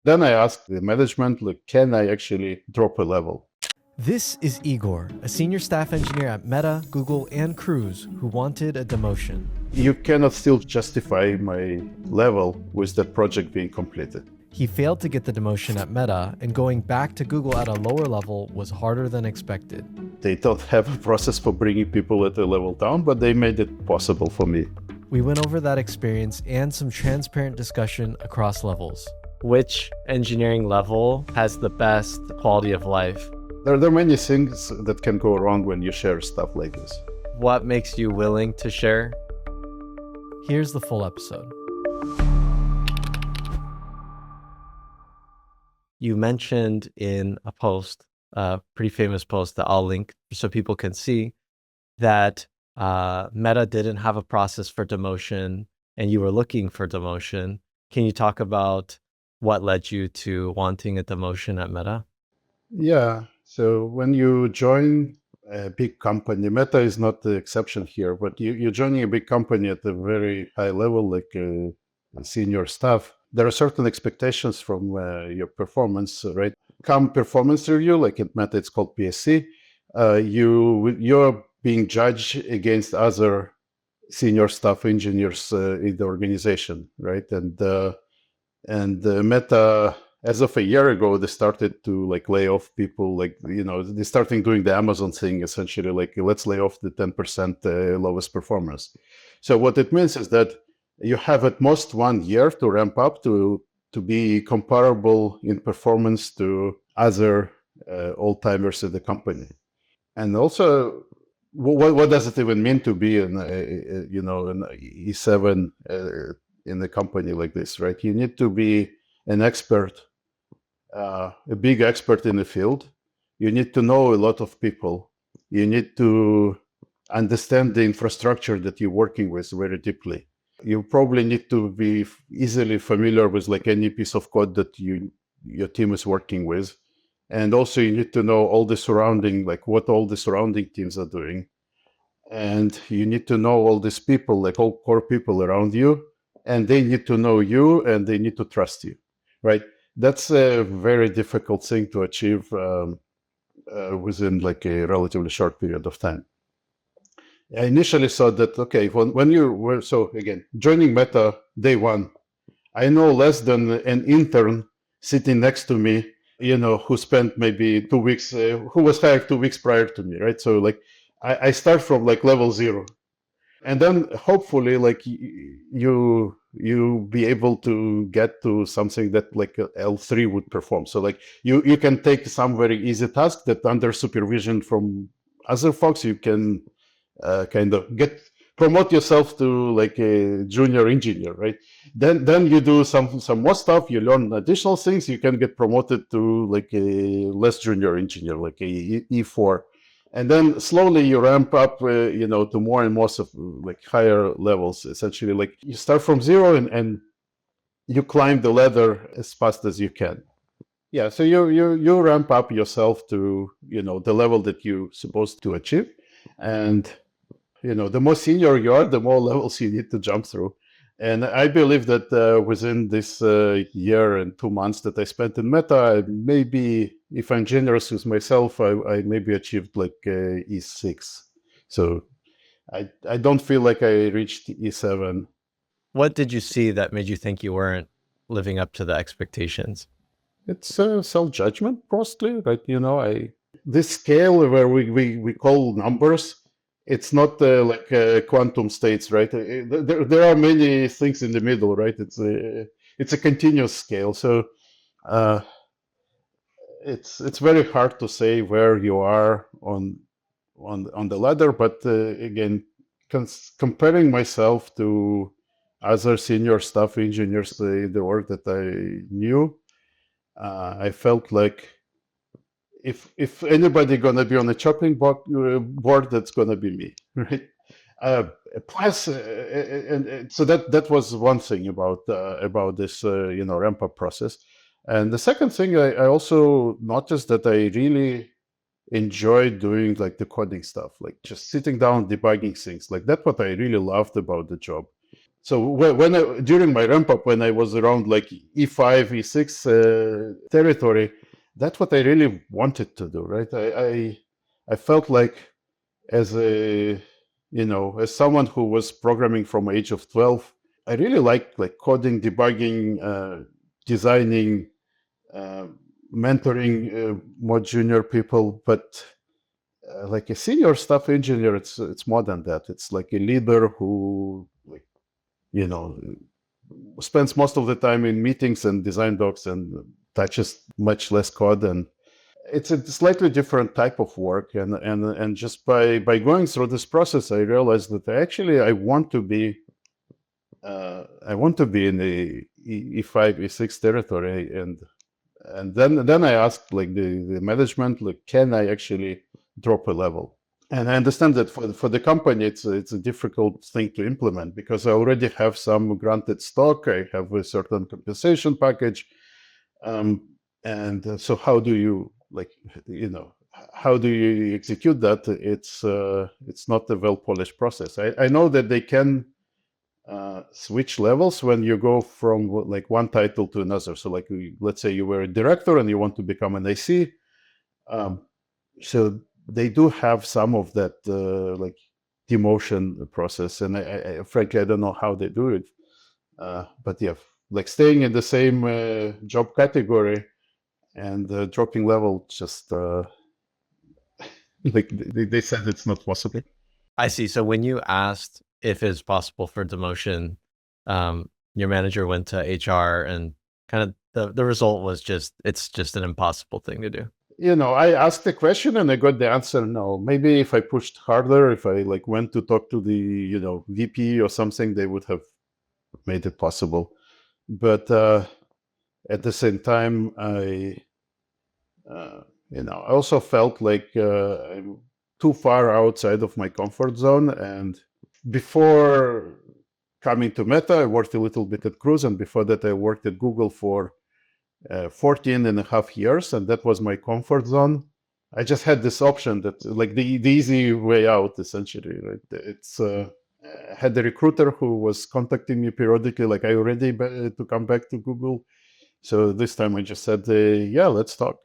Then I asked the management, like, can I actually drop a level? This is Igor, a senior staff engineer at Meta, Google, and Cruise who wanted a demotion. You cannot still justify my level with that project being completed. He failed to get the demotion at Meta, and going back to Google at a lower level was harder than expected. They don't have a process for bringing people at a level down, but they made it possible for me. We went over that experience and some transparent discussion across levels. Which engineering level has the best quality of life? There are many things that can go wrong when you share stuff like this. What makes you willing to share? Here's the full episode. You mentioned in a post, a pretty famous post that I'll link so people can see, that Meta didn't have a process for demotion and you were looking for demotion. Can you talk about what led you to wanting a demotion at Meta? Yeah, so when you join a big company, Meta is not the exception here, but you're joining a big company at a very high level, like senior staff. There are certain expectations from your performance, right? Come performance review, like at Meta, it's called PSC. You're being judged against other senior staff engineers in the organization, right? And Meta, as of a year ago, they started to like lay off people, like, you know, they started doing the Amazon thing, essentially, like, let's lay off the 10% lowest performers. So what it means is that you have at most 1 year to ramp up to be comparable in performance to other old-timers at the company. And also, what does it even mean to be an E7 in a company like this, right? You need to be an expert, a big expert in the field. You need to know a lot of people. You need to understand the infrastructure that you're working with very deeply. You probably need to be easily familiar with like any piece of code that your team is working with. And also you need to know all the surrounding, like what all the surrounding teams are doing. And you need to know all these people, like all core people around you, and they need to know you and they need to trust you, right? That's a very difficult thing to achieve within like a relatively short period of time. I initially thought that, okay, when you were, so again, joining Meta day one, I know less than an intern sitting next to me, you know, who spent maybe 2 weeks, who was hired 2 weeks prior to me, right? So like, I start from like level 0. And then hopefully like you be able to get to something that like L3 would perform. So like you can take some very easy task that under supervision from other folks, you can kind of promote yourself to like a junior engineer, right? Then you do some more stuff, you learn additional things, you can get promoted to like a less junior engineer, like a E4. And then slowly you ramp up, you know, to more and more of like higher levels. Essentially, like you start from 0 and you climb the ladder as fast as you can. Yeah, so you ramp up yourself to, you know, the level that you're supposed to achieve. And, you know, the more senior you are, the more levels you need to jump through. And I believe that within this year and 2 months that I spent in Meta, maybe, if I'm generous with myself, I maybe achieved like E6. So I don't feel like I reached E7. What did you see that made you think you weren't living up to the expectations? It's self-judgment, mostly, right? You know, this scale where we call numbers, it's not like quantum states, right? There are many things in the middle, right? It's a continuous scale, so it's very hard to say where you are on the ladder. But again, comparing myself to other senior staff engineers in the work that I knew, I felt like if anybody gonna be on the chopping board, that's gonna be me, right? Plus, and so that was one thing about this you know, ramp up process. And the second thing, I also noticed that I really enjoy doing like the coding stuff, like just sitting down debugging things. Like that's what I really loved about the job. So during my ramp up, when I was around like E5, E6 territory, that's what I really wanted to do, right? I felt like as a, as someone who was programming from age of 12, I really liked like coding, debugging, designing, mentoring more junior people, but like a senior staff engineer, it's more than that. It's like a leader who, like, spends most of the time in meetings and design docs and touches much less code, and it's a slightly different type of work. And just by going through this process, I realized that I want to be in the E5, E6 territory, and then I asked like the management, like, can I actually drop a level? And I understand that for the company, it's a difficult thing to implement because I already have some granted stock. I have a certain compensation package, and so how do you how do you execute that? It's not a well-polished process. I know that they can switch levels when you go from like one title to another. So like let's say you were a director and you want to become an IC. So they do have some of that like demotion process, and I frankly I don't know how they do it. But yeah, like staying in the same job category and dropping level, just like they said it's not possible. I see. So when you asked if it's possible for demotion, your manager went to HR, and kind of the result was it's just an impossible thing to do. I asked the question and I got the answer no. Maybe if I pushed harder, if I like went to talk to the VP or something, they would have made it possible. But at the same time, I also felt like I'm too far outside of my comfort zone. And before coming to Meta, I worked a little bit at Cruise, and before that I worked at Google for 14.5 years, and that was my comfort zone. I just had this option that like the easy way out, essentially, right? It's I had a recruiter who was contacting me periodically, like, are you ready to come back to Google? So this time I just said, yeah, let's talk.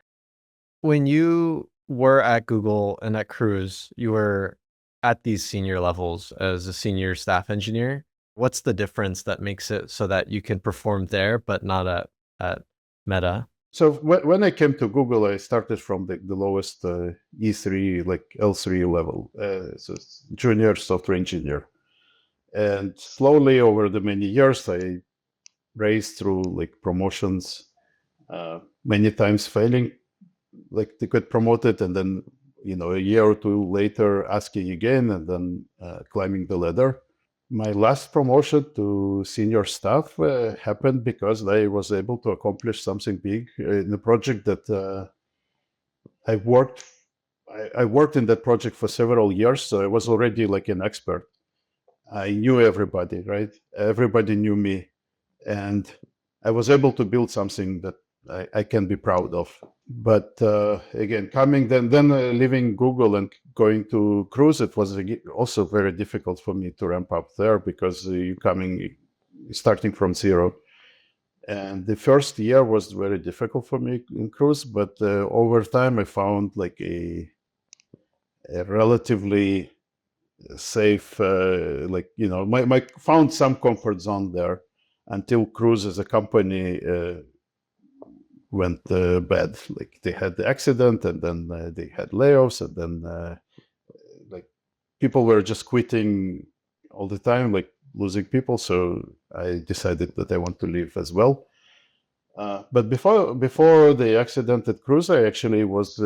When you were at Google and at Cruise, you were at these senior levels as a senior staff engineer. What's the difference that makes it so that you can perform there, but not at Meta? So when I came to Google, I started from the lowest E3, like L3 level, so it's junior software engineer. And slowly over the many years, I raised through like promotions, many times failing, like to get promoted, and then a year or two later asking again, and then climbing the ladder. My last promotion to senior staff happened because I was able to accomplish something big in a project that I worked in that project for several years, so I was already like an expert. I knew everybody, right? Everybody knew me, and I was able to build something that I can be proud of. But again, coming then leaving Google and going to Cruise, it was also very difficult for me to ramp up there because you're starting from zero. And the first year was very difficult for me in Cruise, but over time I found like a relatively safe, found some comfort zone there until Cruise as a company went bad. Like they had the accident, and then they had layoffs, and then like people were just quitting all the time, like losing people. So I decided that I want to leave as well. But before the accident at Cruise, I actually was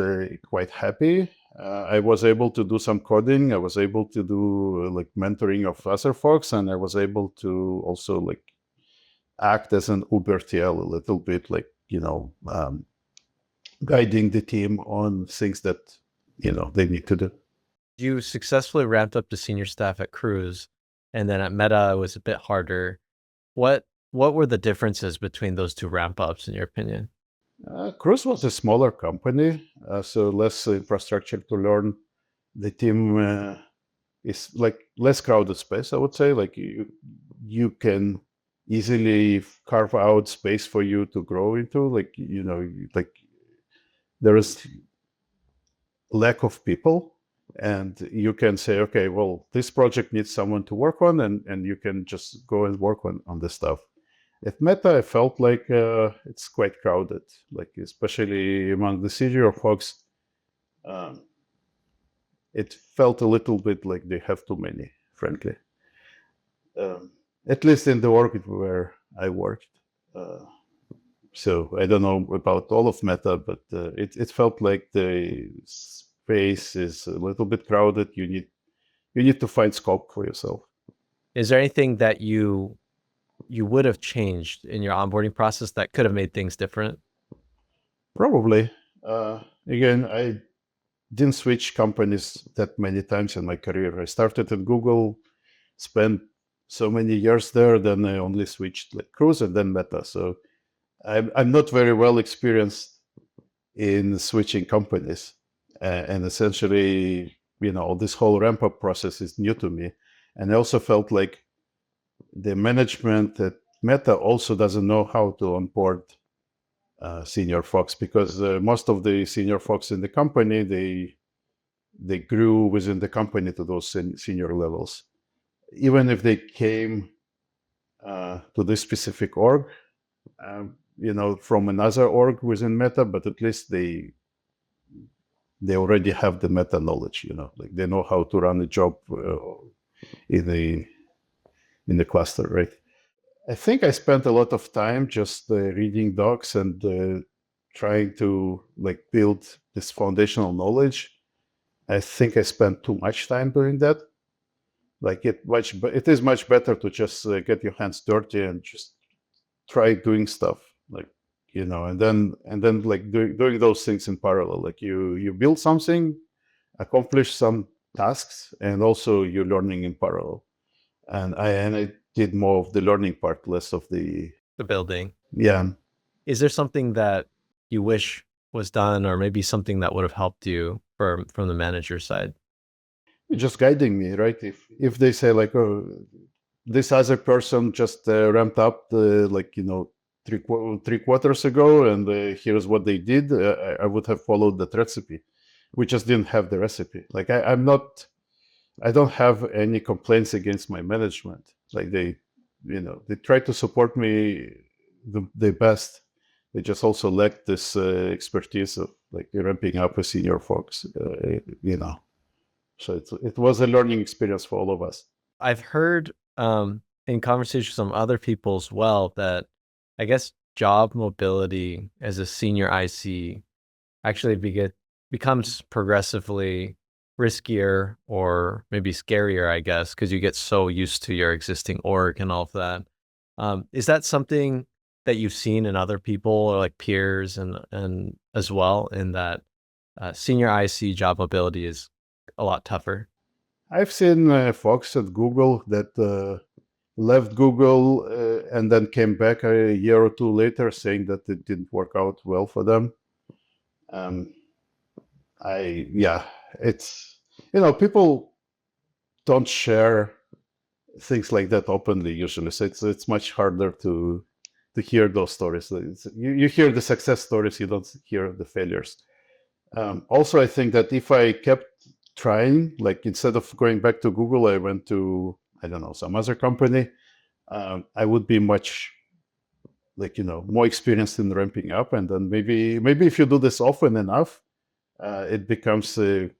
quite happy. I was able to do some coding. I was able to do like mentoring of other folks, and I was able to also like act as an 𝗵𝗵𝗍 a little bit, like guiding the team on things that they need to do. You successfully ramped up to senior staff at Cruise, and then at Meta it was a bit harder. What were the differences between those two ramp ups in your opinion? Cruise was a smaller company, so less infrastructure to learn. The team is like less crowded space, I would say. Like you can easily carve out space for you to grow into. Like, you know, like there is lack of people, and you can say, okay, well, this project needs someone to work on, and you can just go and work on the stuff. At Meta, I felt like it's quite crowded, like especially among the senior folks. It felt a little bit like they have too many, frankly. At least in the org where I worked. So I don't know about all of Meta, but it felt like the space is a little bit crowded. You need to find scope for yourself. Is there anything that you would have changed in your onboarding process that could have made things different? Probably. Again, I didn't switch companies that many times in my career. I started at Google, spent so many years there, then I only switched like Cruise and then Meta. So I'm not very well experienced in switching companies. And essentially, you know, this whole ramp-up process is new to me. And I also felt like the management at Meta also doesn't know how to onboard senior folks, because most of the senior folks in the company, they grew within the company to those senior levels. Even if they came to this specific org, you know, from another org within Meta, but at least they already have the Meta knowledge, you know, like they know how to run a job in the cluster, right? I think I spent a lot of time just reading docs and trying to like build this foundational knowledge. I think I spent too much time doing that. Like it is much better to just get your hands dirty and just try doing stuff, like, you know, and then like doing those things in parallel. Like you build something, accomplish some tasks, and also you're learning in parallel. And I did more of the learning part, less of the building. Yeah. Is there something that you wish was done, or maybe something that would have helped you from the manager side? Just guiding me, right? If they say like, oh, this other person just ramped up like, you know, three quarters ago, and here's what they did, I would have followed that recipe. We just didn't have the recipe. Like I don't have any complaints against my management. Like they, you know, they try to support me the best. They just also lack this expertise of like ramping up with senior folks, you know. So it was a learning experience for all of us. I've heard in conversations with some other people as well that I guess job mobility as a senior IC actually becomes progressively riskier, or maybe scarier, I guess, because you get so used to your existing org and all of that. Is that something that you've seen in other people, or like peers and as well, in that senior IC job mobility is a lot tougher? I've seen folks at Google that left Google and then came back a year or two later saying that it didn't work out well for them. It's, you know, people don't share things like that openly usually, so it's much harder to hear those stories. You hear the success stories, you don't hear the failures. Also, I think that if I kept trying, like instead of going back to Google, I went to, I don't know, some other company, I would be much, like, you know, more experienced in ramping up. And then maybe if you do this often enough, it becomes a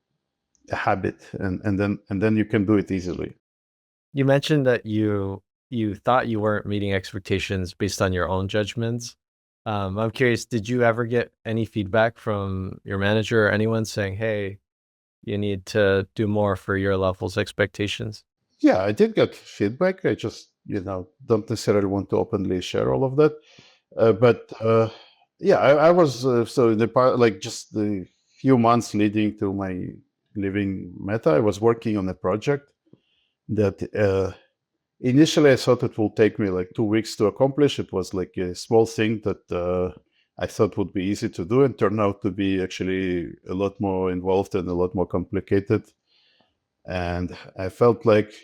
habit, and then you can do it easily. You mentioned that you thought you weren't meeting expectations based on your own judgments. I'm curious, did you ever get any feedback from your manager or anyone saying, hey, you need to do more for your level's expectations? Yeah, I did get feedback. I just, you know, don't necessarily want to openly share all of that. But yeah, I was, so in the part, like just the few months leading to my leaving Meta, I was working on a project that initially I thought it will take me like 2 weeks to accomplish. It was like a small thing that I thought would be easy to do, and turned out to be actually a lot more involved and a lot more complicated. And I felt like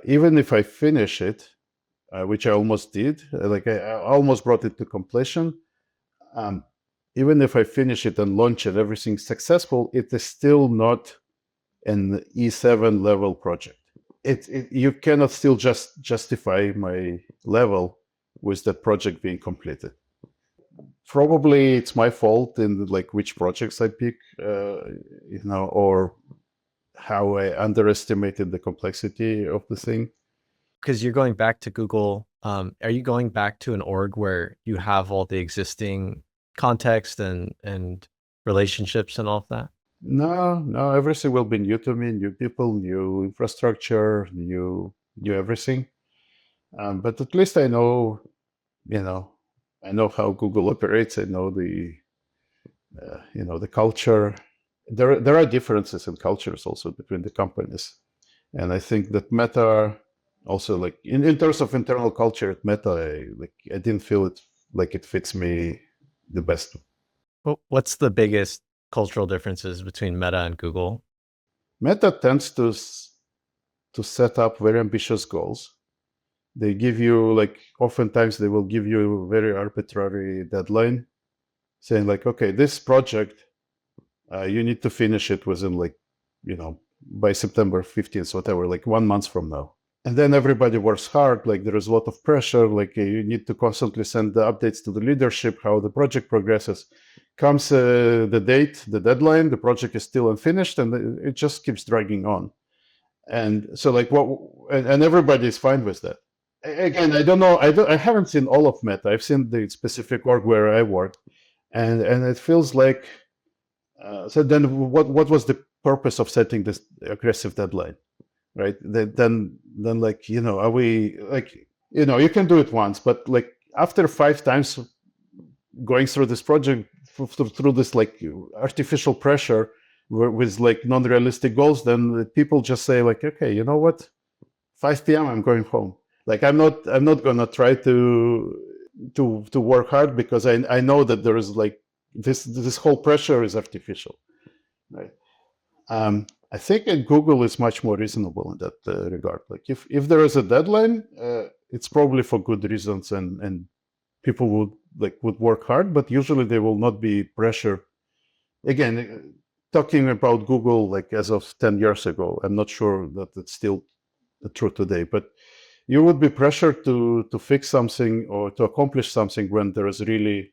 even if I finish it, which I almost did, like I almost brought it to completion. Even if I finish it and launch it, everything's successful, it is still not an E7 level project. You cannot still just justify my level with that project being completed. Probably it's my fault in like which projects I pick, or how I underestimated the complexity of the thing. Because you're going back to Google, are you going back to an org where you have all the existing context and relationships and all of that? No, everything will be new to me, new people, new infrastructure, new everything. But at least I know, I know how Google operates. I know the culture. There are differences in cultures also between the companies, and I think that Meta also, like in terms of internal culture at Meta, I didn't feel it like it fits me the best. What's the biggest cultural differences between Meta and Google? Meta tends to set up very ambitious goals. They give you, like, oftentimes they will give you a very arbitrary deadline, saying like, okay, this project, you need to finish it within by September 15th, whatever, like 1 month from now. And then everybody works hard, like there is a lot of pressure, like you need to constantly send the updates to the leadership, how the project progresses. Comes the date, the deadline, the project is still unfinished, and it just keeps dragging on. And so and everybody is fine with that. Again, I don't know, I haven't seen all of Meta. I've seen the specific org where I work, and it feels like, so then what was the purpose of setting this aggressive deadline? Right, then like, are we like, you can do it once, but like after 5 times going through this project, through this like artificial pressure with like non-realistic goals, then people just say like, okay, you know what, 5 p.m. I'm going home. Like I'm not gonna try to work hard, because I know that there is like this whole pressure is artificial, right? I think in Google is much more reasonable in that regard. Like if there is a deadline, it's probably for good reasons, and people would work hard, but usually there will not be pressure. Again, talking about Google like as of 10 years ago, I'm not sure that it's still true today, but you would be pressured to fix something or to accomplish something when there is really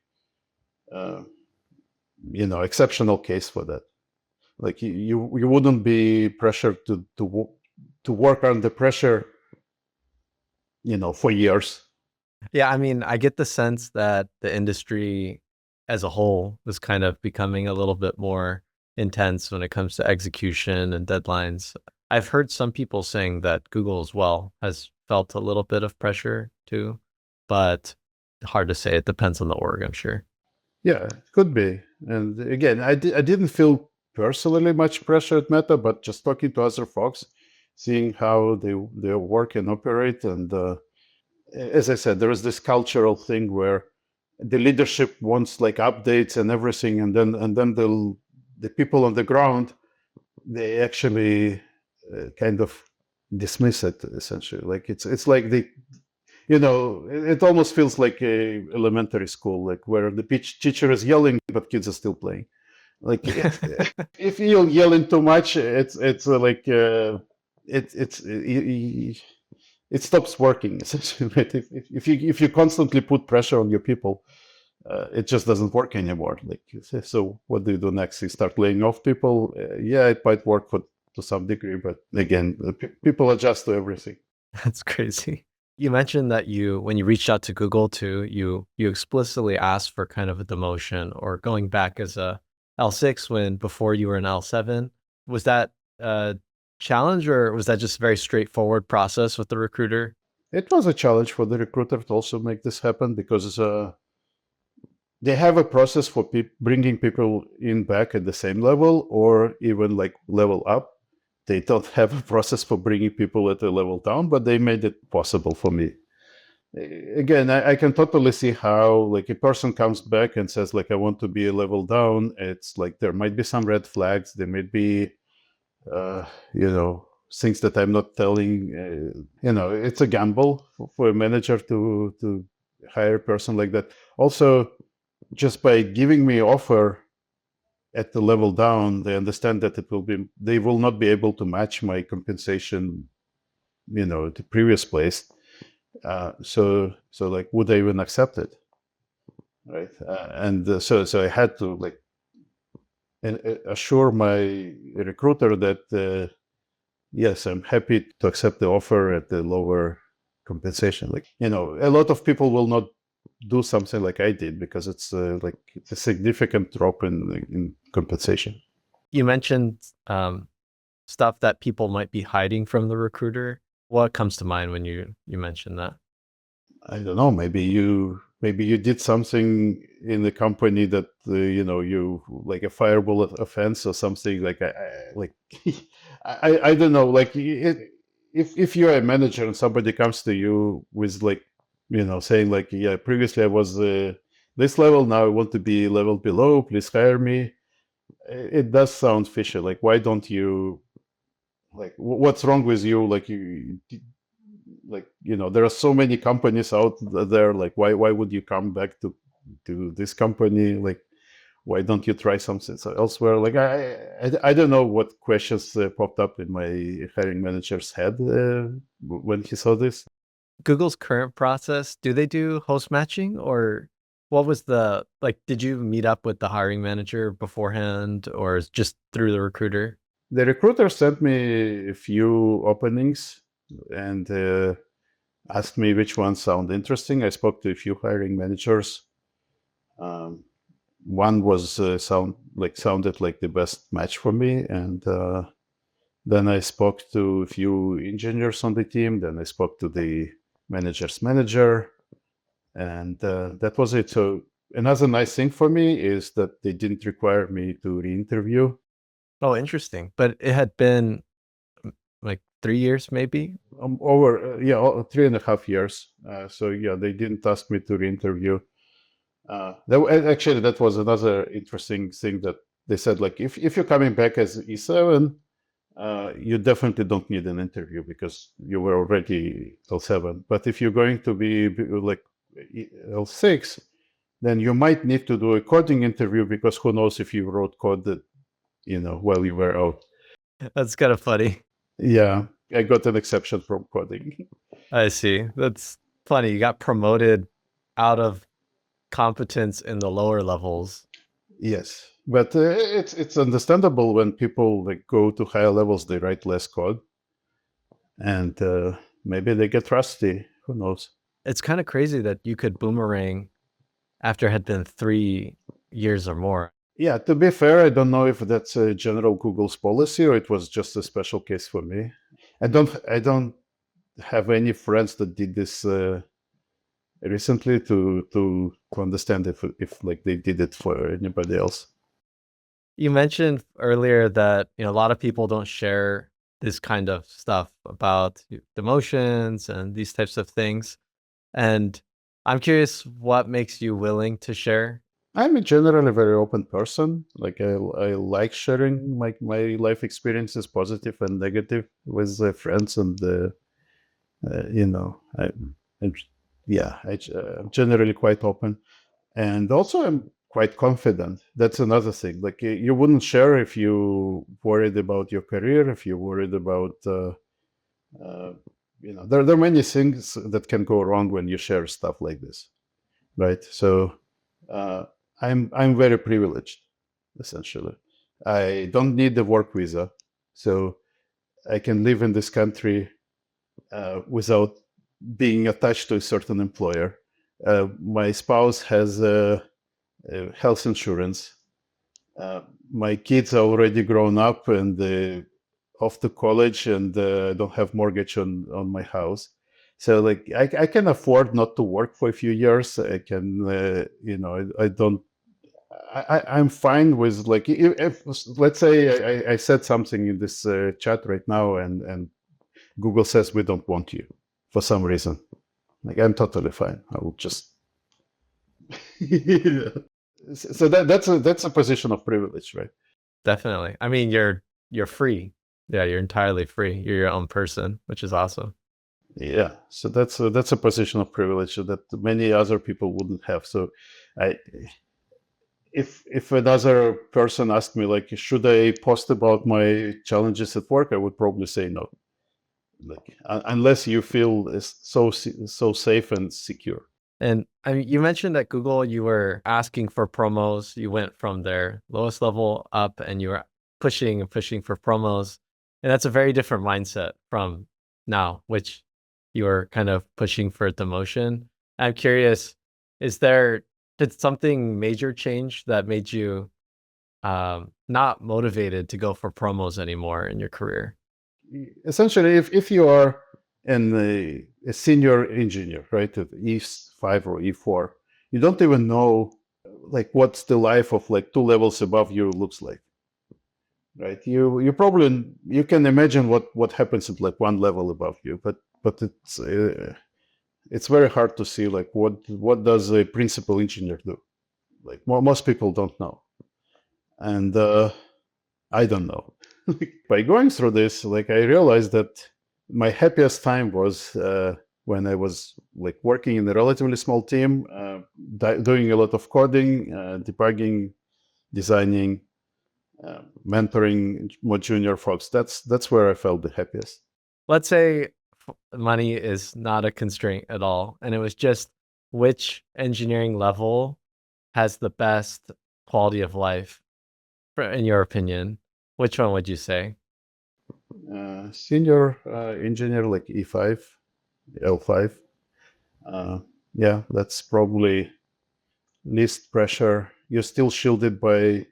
exceptional case for that. Like you wouldn't be pressured to work under pressure, for years. Yeah, I mean, I get the sense that the industry as a whole is kind of becoming a little bit more intense when it comes to execution and deadlines. I've heard some people saying that Google as well has felt a little bit of pressure too, but hard to say. It depends on the org, I'm sure. Yeah, it could be. And again, I didn't feel personally much pressure at Meta, but just talking to other folks, seeing how they work and operate, and as I said, there is this cultural thing where the leadership wants like updates and everything, and then the people on the ground, they actually kind of dismiss it essentially. Like it's like it almost feels like a elementary school, like where the teacher is yelling but kids are still playing. Like if you're yelling too much, it stops working essentially. If you constantly put pressure on your people, it just doesn't work anymore. Like, so what do you do next? You start laying off people. Yeah, it might work to some degree, but again, people adjust to everything. That's crazy. You mentioned that when you reached out to Google too, you explicitly asked for kind of a demotion or going back as a L6 when before you were an L7. Was that a challenge, or was that just a very straightforward process with the recruiter? It was a challenge for the recruiter to also make this happen, because they have a process for bringing people in back at the same level or even like level up. They don't have a process for bringing people at a level down, but they made it possible for me. Again, I can totally see how like a person comes back and says like, I want to be a level down. It's like there might be some red flags. There might be, things that I'm not telling. It's a gamble for a manager to hire a person like that. Also, just by giving me offer at the level down, they understand that they will not be able to match my compensation, the previous place. So like, would I even accept it? Right. So I had to like assure my recruiter that, yes, I'm happy to accept the offer at the lower compensation. Like, a lot of people will not do something like I did because it's like a significant drop in compensation. You mentioned stuff that people might be hiding from the recruiter. What comes to mind when you mention that? I don't know. Maybe you did something in the company that you like a fireable offense or something. Like I don't know. Like if you're a manager and somebody comes to you with like saying like, yeah, previously I was this level, now I want to be level below, please hire me. It does sound fishy. Like, why don't you, like, what's wrong with you? Like there are so many companies out there. Like, why would you come back to this company? Like, why don't you try something elsewhere? Like, I don't know what questions popped up in my hiring manager's head when he saw this. Google's current process, do they do host matching, or what was did you meet up with the hiring manager beforehand, or is just through the recruiter? The recruiter sent me a few openings and asked me which ones sound interesting. I spoke to a few hiring managers. One was sounded like the best match for me, and then I spoke to a few engineers on the team. Then I spoke to the manager's manager, and that was it. So another nice thing for me is that they didn't require me to re-interview. Oh, interesting. But it had been like 3 years, maybe? Over 3.5 years. So yeah, they didn't ask me to re-interview. That was another interesting thing that they said, like, if you're coming back as E7, you definitely don't need an interview because you were already L7. But if you're going to be like L6, then you might need to do a coding interview because who knows if you wrote code that, while you were out. That's kind of funny. Yeah, I got an exception from coding. I see. That's funny. You got promoted out of competence in the lower levels. Yes, but it's understandable when people like go to higher levels, they write less code, and maybe they get rusty. Who knows? It's kind of crazy that you could boomerang after it had been 3 years or more. Yeah, to be fair, I don't know if that's a general Google's policy or it was just a special case for me. I don't have any friends that did this recently to understand if like they did it for anybody else. You mentioned earlier that a lot of people don't share this kind of stuff about demotions and these types of things. And I'm curious, what makes you willing to share? I'm generally a very open person. Like I like sharing my life experiences, positive and negative, with friends, and I'm generally quite open, and also I'm quite confident. That's another thing. Like you wouldn't share if you worried about your career, if you're worried about there are many things that can go wrong when you share stuff like this, right? So I'm very privileged, essentially. I don't need the work visa, so I can live in this country without being attached to a certain employer. My spouse has health insurance. My kids are already grown up and off to college, and I don't have mortgage on my house. So like I can afford not to work for a few years. I can, I don't. I'm fine with like if let's say I said something in this chat right now, and Google says we don't want you for some reason. Like I'm totally fine. I will just. So that's a position of privilege, right? Definitely. I mean, you're free. Yeah, you're entirely free. You're your own person, which is awesome. Yeah, so that's a position of privilege that many other people wouldn't have. So, I if another person asked me like, should I post about my challenges at work, I would probably say no. Like unless you feel so safe and secure. And I mean, you mentioned at Google you were asking for promos. You went from their lowest level up, and you were pushing and pushing for promos. And that's a very different mindset from now, which you are kind of pushing for demotion. I'm curious, did something major change that made you not motivated to go for promos anymore in your career? Essentially, if you are a senior engineer, right, at E5 or E4, you don't even know like what's the life of like 2 levels above you looks like, right? You probably you can imagine what happens at like 1 level above you, but it's very hard to see like what does a principal engineer do. Like most people don't know, and I don't know. By going through this, like I realized that my happiest time was when I was like working in a relatively small team, doing a lot of coding, debugging, designing, mentoring more junior folks. That's where I felt the happiest. Let's say money is not a constraint at all, and it was just which engineering level has the best quality of life, in your opinion. Which one would you say? Senior engineer like E5, L5. Yeah, that's probably least pressure. You're still shielded by,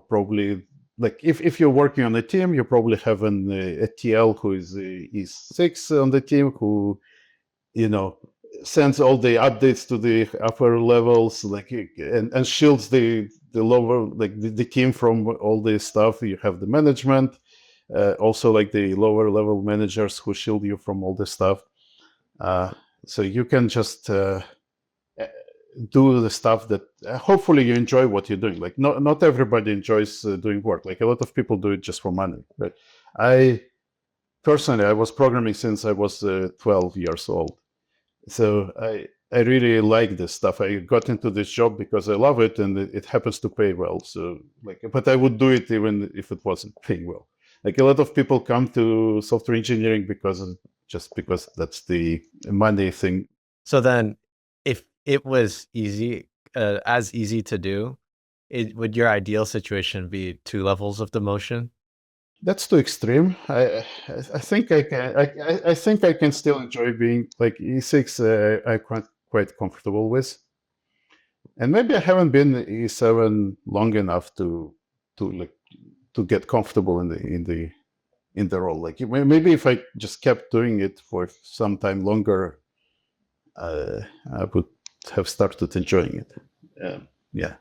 probably like if you're working on a team, you probably have a TL who is E6 on the team who, sends all the updates to the upper levels, like and shields the lower, like the team from all this stuff. You have the management, also like the lower level managers who shield you from all this stuff. So you can just do the stuff that hopefully you enjoy what you're doing. Like not everybody enjoys doing work. Like a lot of people do it just for money. But I was programming since I was 12 years old. So I really like this stuff. I got into this job because I love it and it happens to pay well. So but I would do it even if it wasn't paying well. Like a lot of people come to software engineering because that's the money thing. So then if it was as easy to do, would your ideal situation be 2 levels of demotion? That's too extreme. I think I can still enjoy being like E6. I'm quite comfortable with, and maybe I haven't been E7 long enough to get comfortable in the role. Like maybe if I just kept doing it for some time longer, I would have started enjoying it. Yeah.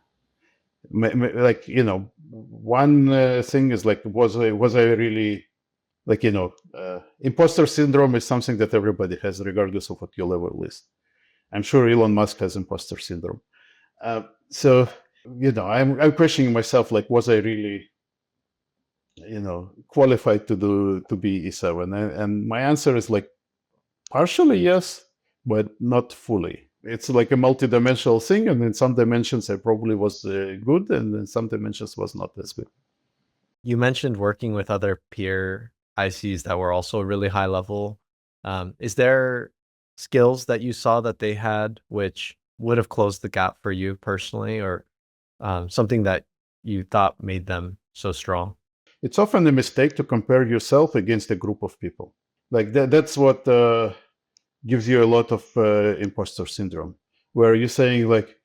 Like one thing is like was I really like imposter syndrome is something that everybody has regardless of what your level is. I'm sure Elon Musk has imposter syndrome. So I'm questioning myself, like was I really qualified to be E7, and my answer is like partially yes, but not fully. It's like a multi-dimensional thing, and in some dimensions I probably was good, and in some dimensions was not as good. You mentioned working with other peer ICs that were also really high level. Is there skills that you saw that they had which would have closed the gap for you personally, or something that you thought made them so strong? It's often a mistake to compare yourself against a group of people. Like that's what gives you a lot of imposter syndrome, where you're saying like,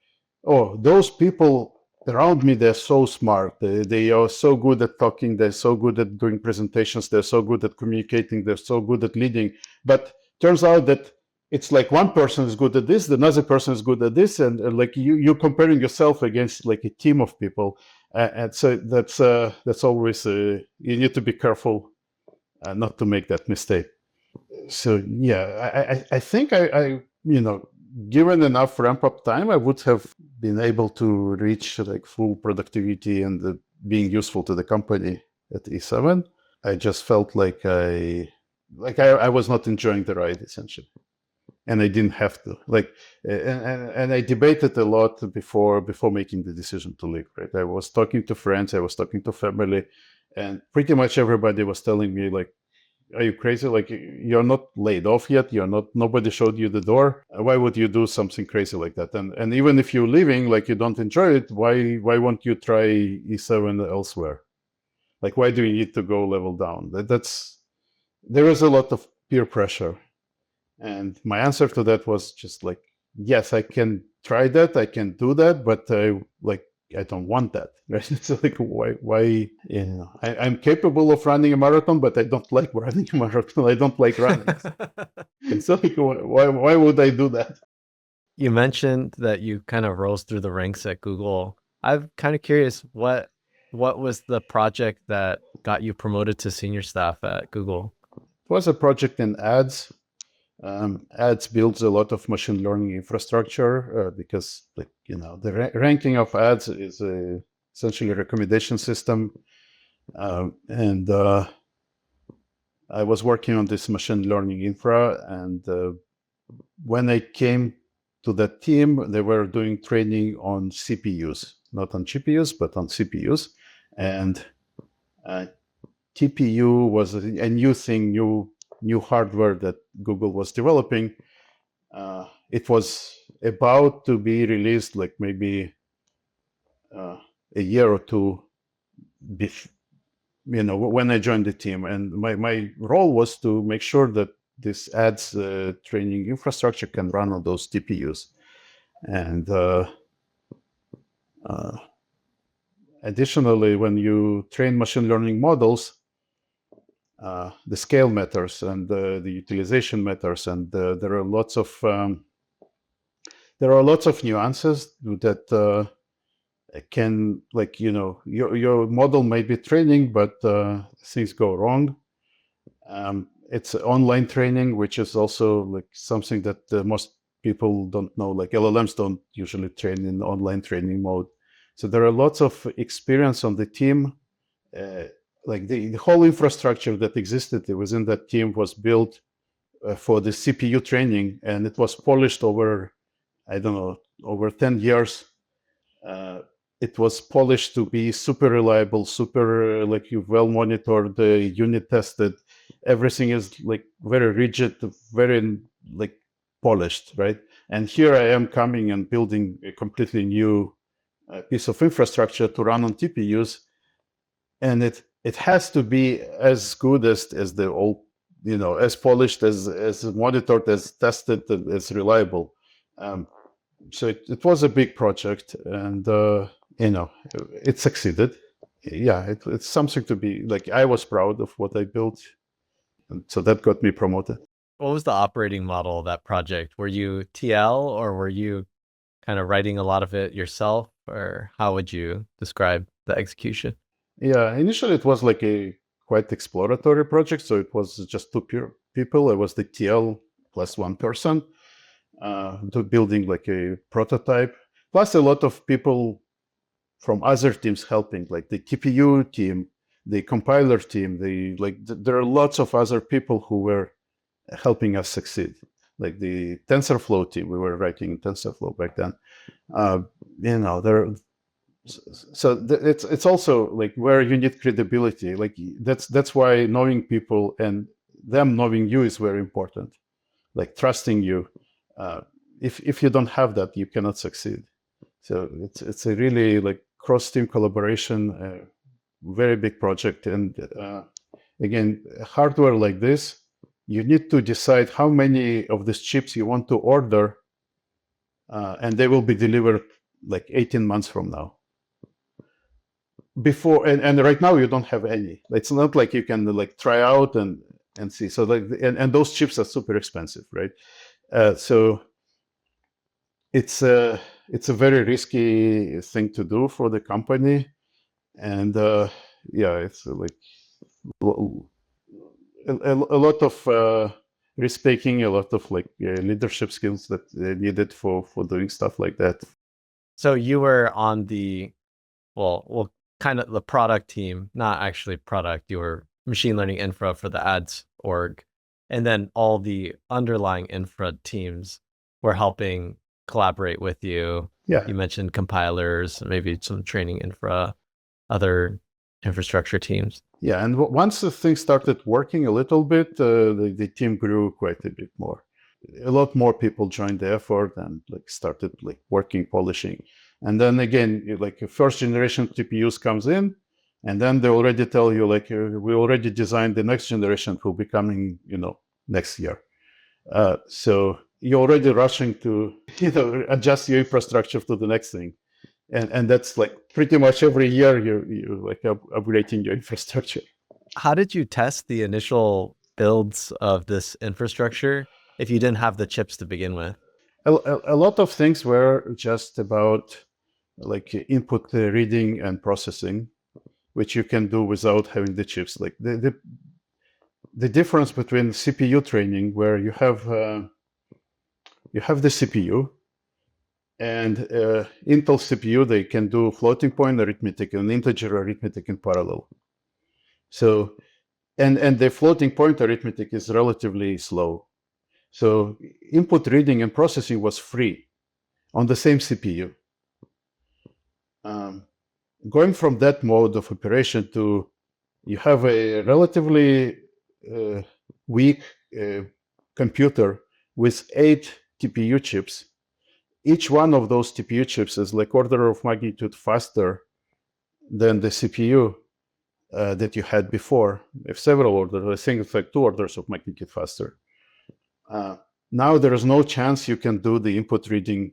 oh, those people around me, they're so smart. They are so good at talking. They're so good at doing presentations. They're so good at communicating. They're so good at leading. But turns out that it's like one person is good at this, another person is good at this, and like you're comparing yourself against like a team of people. And so that's always you need to be careful not to make that mistake. So yeah, I think I given enough ramp up time, I would have been able to reach like full productivity and being useful to the company at E7. I just felt like I was not enjoying the ride, essentially, and I didn't have to. And I debated a lot before making the decision to leave. Right, I was talking to friends, I was talking to family, and pretty much everybody was telling me like, "Are you crazy? Like, you're not laid off yet. You're not. Nobody showed you the door. Why would you do something crazy like that? And even if you're leaving, like you don't enjoy it, why won't you try E7 elsewhere? Like, why do you need to go level down?" There is a lot of peer pressure, and my answer to that was just like, yes, I can try that, I can do that, but I don't want that. Right? So like, why? I'm capable of running a marathon, but I don't like running a marathon. I don't like running. And so like, why would I do that? You mentioned that you kind of rose through the ranks at Google. I'm kind of curious, what was the project that got you promoted to senior staff at Google? It was a project in ads. Ads builds a lot of machine learning infrastructure because, the ranking of ads is essentially a recommendation system, and I was working on this machine learning infra. And when I came to that team, they were doing training on CPUs, not on GPUs, but on CPUs, and TPU was a new thing, new hardware that Google was developing. It was about to be released, like maybe a year or two when I joined the team. And my role was to make sure that this ads training infrastructure can run on those TPUs. And additionally, when you train machine learning models, the scale matters and the utilization matters, and there are lots of nuances that can, your model might be training, but things go wrong. It's online training, which is also like something that most people don't know. Like LLMs don't usually train in online training mode. So there are lots of experience on the team. Like the whole infrastructure that existed within that team was built for the CPU training, and it was polished over, I don't know, over 10 years. It was polished to be super reliable, super well monitored, unit tested. Everything is like very rigid, very polished, right? And here I am coming and building a completely new piece of infrastructure to run on TPUs, and it has to be as good as the old, as polished, as monitored, as tested, as reliable. So it was a big project, and it succeeded. Yeah, it's something to be like. I was proud of what I built, and so that got me promoted. What was the operating model of that project? Were you TL, or were you kind of writing a lot of it yourself, or how would you describe the execution? Yeah, initially it was like a quite exploratory project, so it was just two people. I was the TL plus one person, building like a prototype, plus a lot of people from other teams helping, like the TPU team, the compiler team. There are lots of other people who were helping us succeed, like the TensorFlow team. We were writing TensorFlow back then. It's also like where you need credibility. Like that's why knowing people and them knowing you is very important. Like trusting you. If you don't have that, you cannot succeed. So it's a really like cross-team collaboration, very big project. And again, hardware like this, you need to decide how many of these chips you want to order, and they will be delivered like 18 months from now. Before and right now you don't have any. It's not like you can like try out and see. So and those chips are super expensive, right? So it's a very risky thing to do for the company, and it's like a lot of risk-taking, a lot of leadership skills that needed for doing stuff like that. So you were on the, well, kind of the product team, not actually product. You were machine learning infra for the ads org. And then all the underlying infra teams were helping collaborate with you. Yeah. You mentioned compilers, maybe some training infra, other infrastructure teams. Yeah, and once the thing started working a little bit, the team grew quite a bit more. A lot more people joined the effort and like started like working, polishing. And then again, like a first generation TPUs comes in, and then they already tell you like we already designed the next generation will be coming, next year. So you're already rushing to adjust your infrastructure to the next thing. And that's like pretty much every year you're like upgrading your infrastructure. How did you test the initial builds of this infrastructure if you didn't have the chips to begin with? A lot of things were just about like input reading and processing, which you can do without having the chips. Like the difference between CPU training, where you have the CPU, and Intel CPU, they can do floating point arithmetic and integer arithmetic in parallel. So, and the floating point arithmetic is relatively slow. So input reading and processing was free on the same CPU. Going from that mode of operation to you have a relatively weak computer with 8 TPU chips. Each one of those TPU chips is like order of magnitude faster than the CPU that you had before. If several orders, I think it's like 2 orders of magnitude faster. Now there is no chance you can do the input reading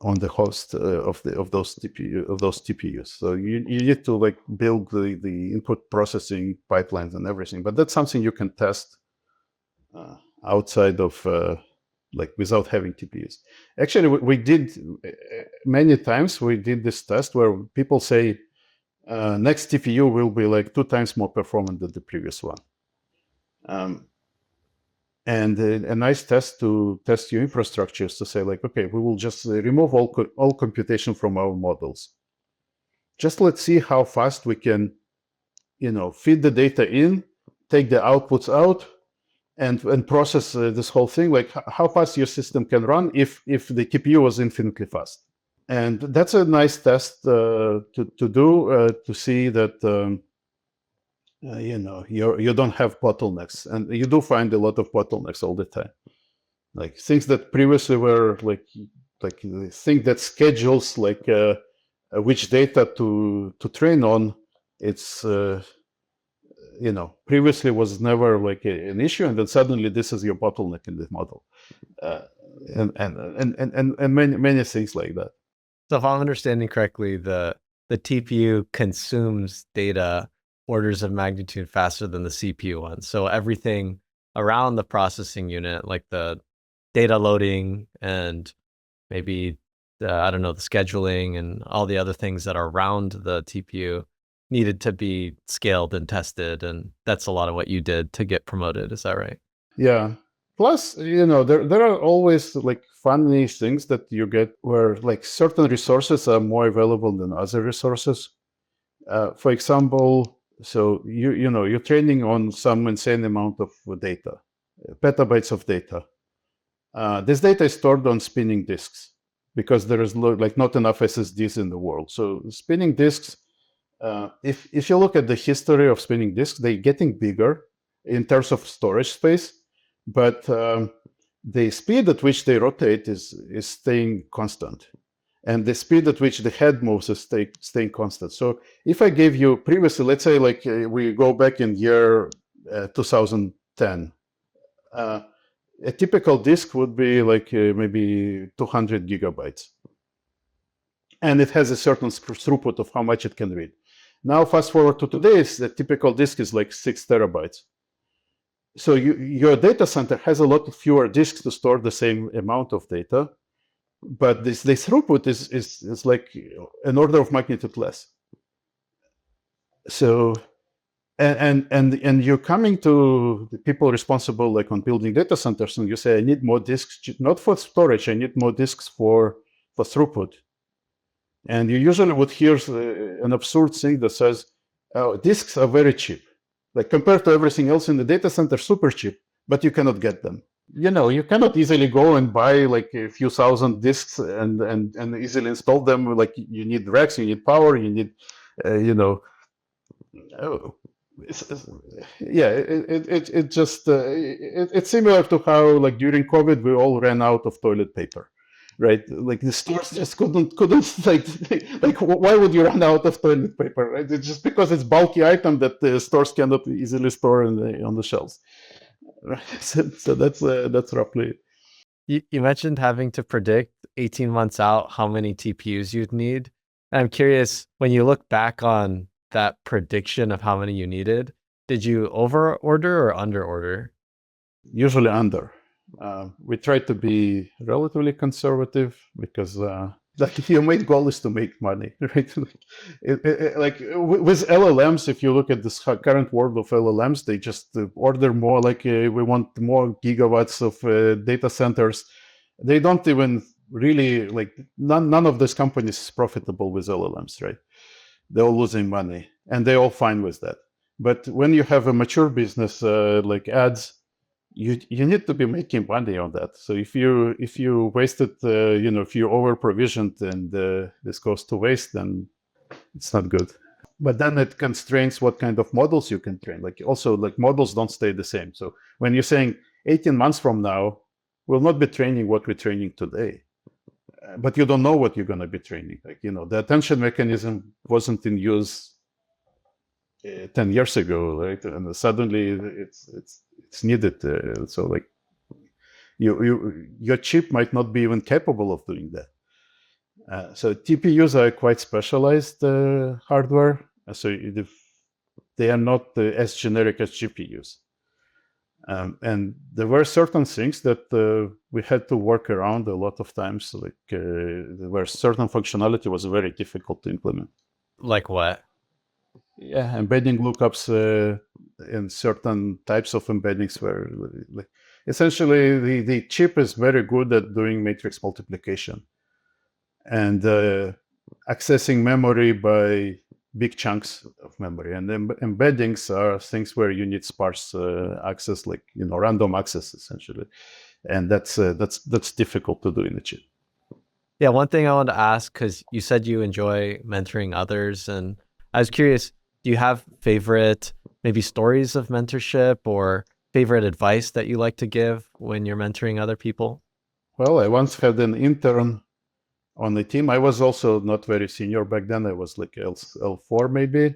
on the host of those TPUs. So you need to like build the input processing pipelines and everything. But that's something you can test outside of like without having TPUs. Actually, we did many times. We did this test where people say next TPU will be like 2 times more performant than the previous one. And a nice test to test your infrastructure is to say like, okay, we will just remove all computation from our models. Just let's see how fast we can, feed the data in, take the outputs out, and process this whole thing. Like how fast your system can run if the TPU was infinitely fast. And that's a nice test to do to see that you don't have bottlenecks, and you do find a lot of bottlenecks all the time. Like things that previously were like the thing that schedules like which data to train on. It's previously was never like an issue, and then suddenly this is your bottleneck in the model, and many things like that. So if I'm understanding correctly, the TPU consumes data orders of magnitude faster than the CPU one. So everything around the processing unit, like the data loading and maybe the scheduling and all the other things that are around the TPU needed to be scaled and tested. And that's a lot of what you did to get promoted. Is that right? Yeah. Plus, there are always like funny things that you get where like certain resources are more available than other resources. For example, so you're training on some insane amount of data, petabytes of data. This data is stored on spinning disks because there is like not enough SSDs in the world. So spinning disks, if you look at the history of spinning disks, they're getting bigger in terms of storage space, but the speed at which they rotate is staying constant. And the speed at which the head moves is staying constant. So if I gave you previously, let's say like we go back in year 2010, a typical disk would be like maybe 200 gigabytes. And it has a certain throughput of how much it can read. Now fast forward to today, the typical disk is like 6 terabytes. So your data center has a lot fewer disks to store the same amount of data. But this throughput is like an order of magnitude less. So, and you're coming to the people responsible like on building data centers, and you say, I need more disks, not for storage, I need more disks for throughput. And you usually would hear an absurd thing that says, oh, disks are very cheap. Like compared to everything else in the data center, super cheap, but you cannot get them. You cannot easily go and buy like a few thousand disks and easily install them. Like you need racks, you need power, you need, oh, yeah, it just it's similar to how like during COVID we all ran out of toilet paper, right? Like the stores just couldn't like why would you run out of toilet paper, right? It's just because it's bulky item that the stores cannot easily store on the shelves. Right? So that's roughly it. You mentioned having to predict 18 months out how many TPUs you'd need. And I'm curious, when you look back on that prediction of how many you needed, did you over order or under order? Usually under. We try to be relatively conservative because like your main goal is to make money, right? Like with LLMs, if you look at this current world of LLMs, they just order more. Like we want more gigawatts of data centers. They don't even really like none of these companies is profitable with LLMs, right? They're all losing money, and they're all fine with that. But when you have a mature business like ads, you need to be making money on that. So if you wasted, if you over provisioned and this goes to waste, then it's not good. But then it constrains what kind of models you can train. Like also, like models don't stay the same. So when you're saying 18 months from now, we'll not be training what we're training today. But you don't know what you're going to be training. Like, the attention mechanism wasn't in use 10 years ago, right? And suddenly it's needed. So like your chip might not be even capable of doing that. So TPUs are quite specialized hardware. So they are not as generic as GPUs. And there were certain things that we had to work around a lot of times, like where certain functionality was very difficult to implement. Like what? Yeah, embedding lookups in certain types of embeddings where like, essentially the chip is very good at doing matrix multiplication and accessing memory by big chunks of memory, and then embeddings are things where you need sparse access, like random access essentially, and that's difficult to do in a chip. Yeah, one thing I wanted to ask, because you said you enjoy mentoring others, and I was curious, do you have favorite maybe stories of mentorship or favorite advice that you like to give when you're mentoring other people? Well, I once had an intern on the team. I was also not very senior back then. I was like L4 maybe.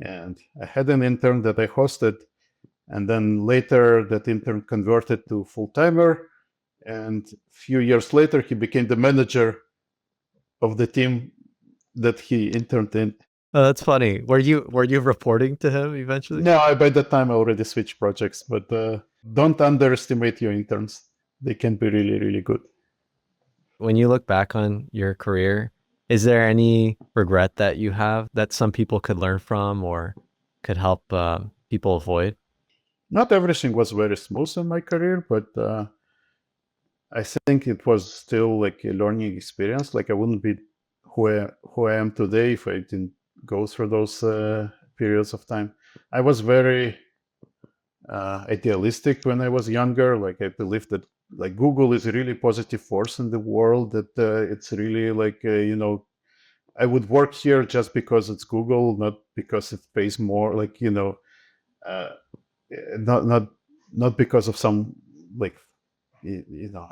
And I had an intern that I hosted. And then later that intern converted to full-timer. And a few years later, he became the manager of the team that he interned in. Oh, that's funny. Were you reporting to him eventually? No, by that time I already switched projects, but don't underestimate your interns. They can be really, really good. When you look back on your career, is there any regret that you have that some people could learn from or could help people avoid? Not everything was very smooth in my career, but I think it was still like a learning experience. Like I wouldn't be who I am today if I didn't go through those periods of time. I was very idealistic when I was younger. Like I believed that like Google is a really positive force in the world, that it's really like I would work here just because it's Google, not because it pays more, like not because of some like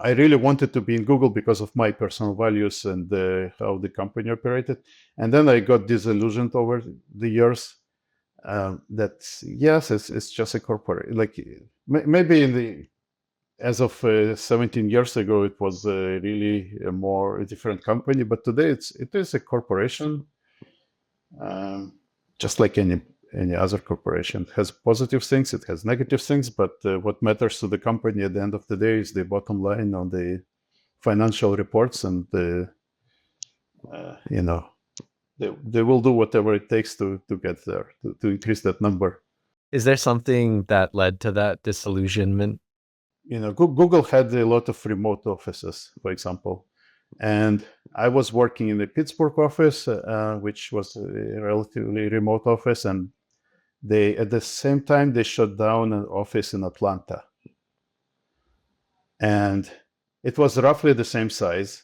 I really wanted to be in Google because of my personal values and how the company operated. And then I got disillusioned over the years that yes, it's just a corporate, like maybe as of 17 years ago, it was really a different company, but today it is a corporation, just like any other corporation. It has positive things, it has negative things, but what matters to the company at the end of the day is the bottom line on the financial reports, and they will do whatever it takes to get there, to increase that number. Is there something that led to that disillusionment? Google had a lot of remote offices, for example, and I was working in the Pittsburgh office, which was a relatively remote office, and they at the same time they shut down an office in Atlanta, and it was roughly the same size.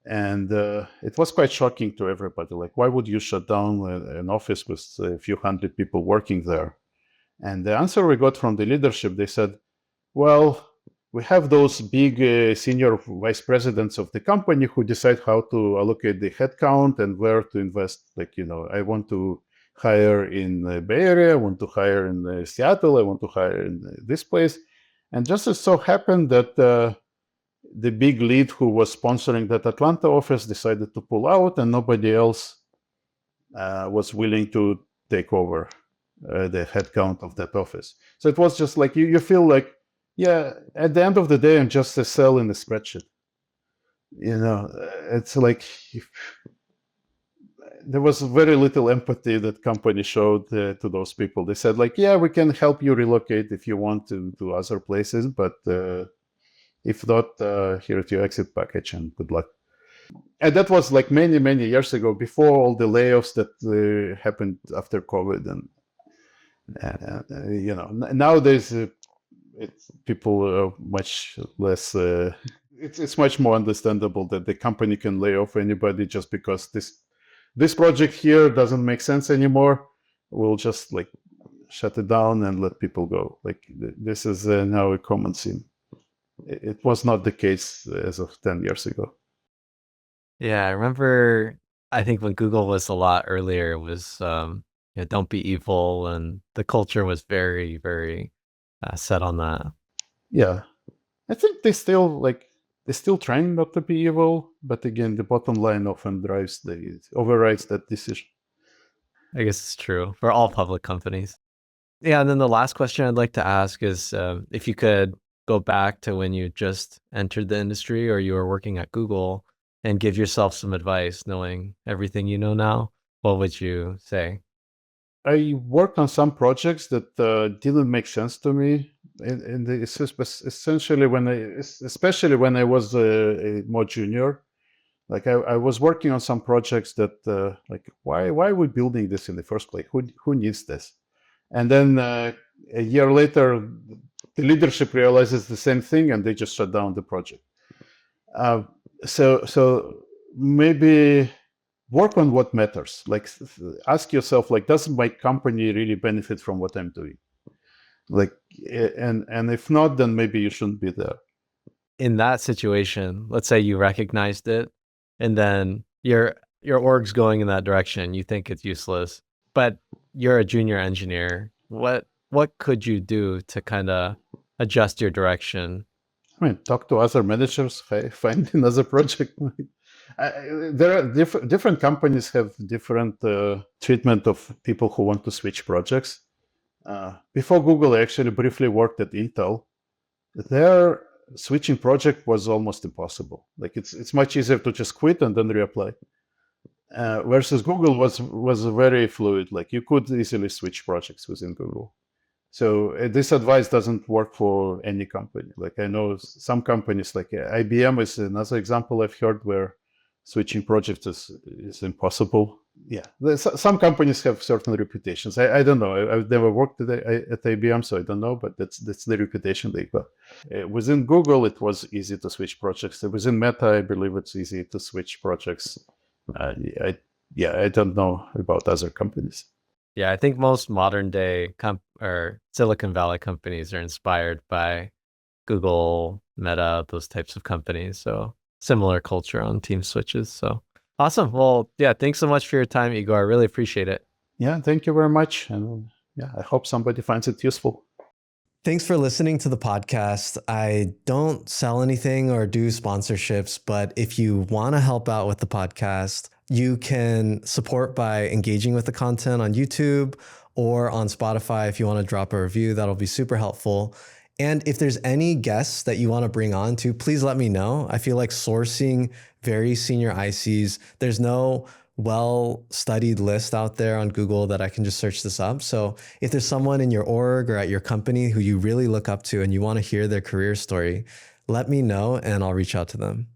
And it was quite shocking to everybody. Like, why would you shut down an office with a few hundred people working there? And the answer we got from the leadership, they said, well, we have those big senior vice presidents of the company who decide how to allocate the headcount and where to invest. Like, I want to hire in the Bay Area, I want to hire in Seattle, I want to hire in this place. And just as so happened that the big lead who was sponsoring that Atlanta office decided to pull out, and nobody else was willing to take over the headcount of that office. So it was just like you feel like, yeah, at the end of the day, I'm just a cell in a spreadsheet. It's like there was very little empathy that company showed to those people. They said like, yeah, we can help you relocate if you want to other places, but if not, here's your exit package and good luck. And that was like many, many years ago, before all the layoffs that happened after COVID. And nowadays, people are much less, it's much more understandable that the company can lay off anybody just because this project here doesn't make sense anymore. We'll just like shut it down and let people go. Like this is now a common scene. It was not the case as of 10 years ago. Yeah, I remember, I think when Google was a lot earlier, it was don't be evil, and the culture was very, very set on that. Yeah, I think they're still trying not to be evil, but again, the bottom line often overrides that decision. I guess it's true for all public companies. Yeah, and then the last question I'd like to ask is if you could go back to when you just entered the industry or you were working at Google and give yourself some advice, knowing everything you know now, what would you say? I worked on some projects that didn't make sense to me, especially when I was a more junior. Like I was working on some projects that like why are we building this in the first place? Who needs this? And then a year later, the leadership realizes the same thing, and they just shut down the project. So maybe work on what matters. Like ask yourself, like, does my company really benefit from what I'm doing? Like, and if not, then maybe you shouldn't be there. In that situation, let's say you recognized it, and then your org's going in that direction. You think it's useless, but you're a junior engineer. What could you do to kind of adjust your direction? I mean, talk to other managers, find another project. There are different companies have different treatment of people who want to switch projects. Before Google, I actually briefly worked at Intel. Their switching project was almost impossible. Like it's much easier to just quit and then reapply. Versus Google was very fluid. Like you could easily switch projects within Google. So this advice doesn't work for any company. Like I know some companies, like IBM is another example I've heard where switching projects is impossible. Yeah, some companies have certain reputations. I don't know. I've never worked at IBM, so I don't know. But that's the reputation they got. Within Google, it was easy to switch projects. Within Meta, I believe it's easy to switch projects. I don't know about other companies. Yeah, I think most modern day or Silicon Valley companies are inspired by Google, Meta, those types of companies. So similar culture on team switches. So awesome. Well, yeah, thanks so much for your time, Igor. I really appreciate it. Yeah, thank you very much. And yeah, I hope somebody finds it useful. Thanks for listening to the podcast. I don't sell anything or do sponsorships, but if you want to help out with the podcast, you can support by engaging with the content on YouTube or on Spotify. If you want to drop a review, that'll be super helpful. And if there's any guests that you want to bring on to, please let me know. I feel like sourcing very senior ICs, there's no well-studied list out there on Google that I can just search this up. So if there's someone in your org or at your company who you really look up to and you want to hear their career story, let me know and I'll reach out to them.